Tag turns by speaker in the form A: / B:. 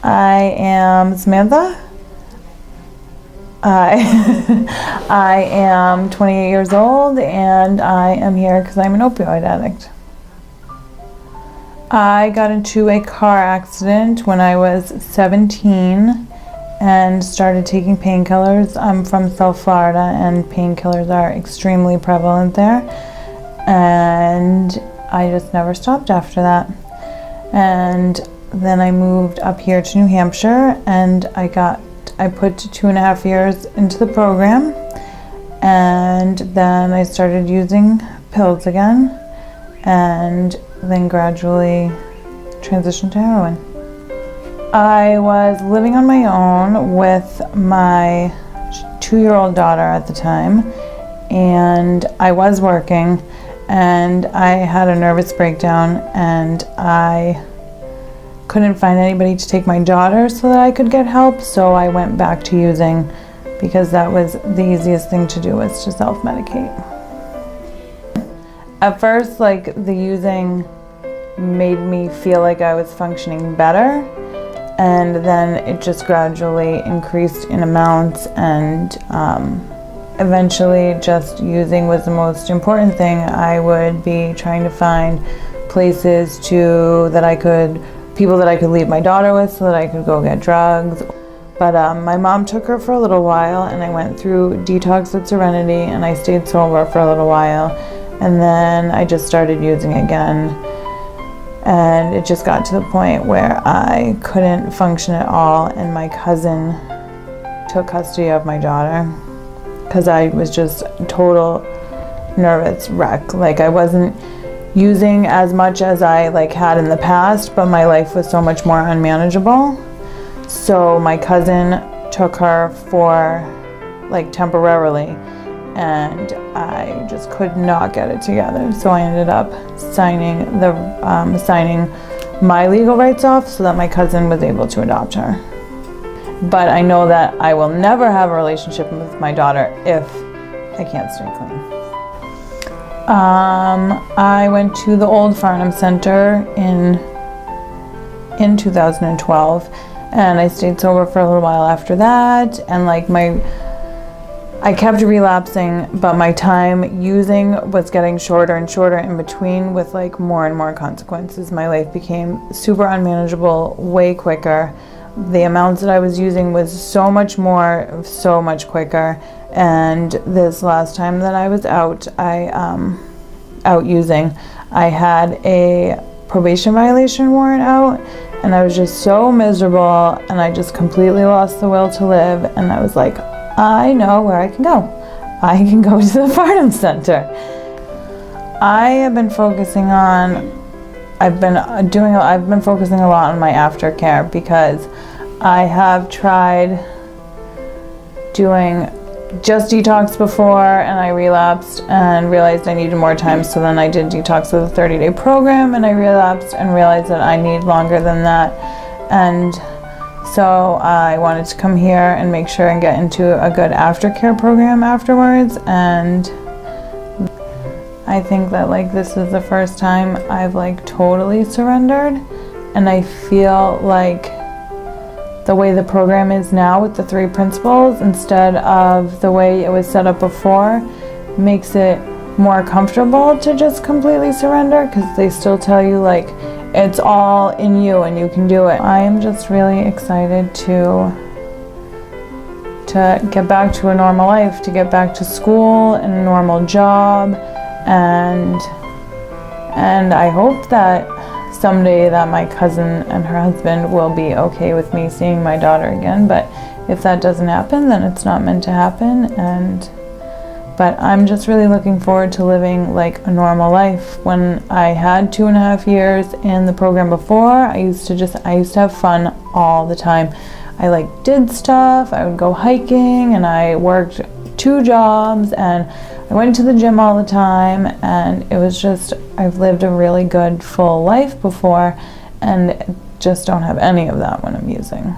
A: I am Samantha. I am 28 years old and I am here because I'm an opioid addict. I got into a car accident when I was 17 and started taking painkillers. I'm from South Florida and painkillers are extremely prevalent there, and I just never stopped after that. And then I moved up here to New Hampshire and I put 2.5 years into the program, and then I started using pills again and then gradually transitioned to heroin. I was living on my own with my 2-year-old daughter at the time, and I was working, and I had a nervous breakdown and I couldn't find anybody to take my daughter so that I could get help, so I went back to using because that was the easiest thing to do, was to self-medicate. At first, the using made me feel like I was functioning better, and then it just gradually increased in amounts, and eventually just using was the most important thing. I would be trying to find places people that I could leave my daughter with so that I could go get drugs. But my mom took her for a little while, and I went through detox at Serenity, and I stayed sober for a little while, and then I just started using again, and it just got to the point where I couldn't function at all, and my cousin took custody of my daughter because I was just a total nervous wreck. I wasn't using as much as I had in the past, but my life was so much more unmanageable. So my cousin took her for temporarily, and I just could not get it together. So I ended up signing my legal rights off so that my cousin was able to adopt her. But I know that I will never have a relationship with my daughter if I can't stay clean. I went to the old Farnum Center in 2012, and I stayed sober for a little while after that, and I kept relapsing, but my time using was getting shorter and shorter in between, with more and more consequences. My life became super unmanageable way quicker. The amounts that I was using was so much quicker. And this last time that I was out using, I had a probation violation warrant out, and I was just so miserable, and I just completely lost the will to live, and I was like, I know where I can go. I can go to the Farnum Center. I've been focusing a lot on my aftercare, because I have tried doing just detox before, and I relapsed and realized I needed more time, so then I did detox with a 30-day program, and I relapsed and realized that I need longer than that, and so I wanted to come here and make sure and get into a good aftercare program afterwards. And I think that this is the first time I've totally surrendered, and I feel the way the program is now with the 3 principles instead of the way it was set up before makes it more comfortable to just completely surrender, because they still tell you it's all in you and you can do it. I am just really excited to get back to a normal life, to get back to school and a normal job, and I hope that someday that my cousin and her husband will be okay with me seeing my daughter again. But if that doesn't happen, then it's not meant to happen. But I'm just really looking forward to living a normal life. When I had 2.5 years in the program before, I used to have fun all the time. I did stuff, I would go hiking, and I worked 2 jobs, and I went to the gym all the time, and it was just, I've lived a really good full life before, and just don't have any of that when I'm using.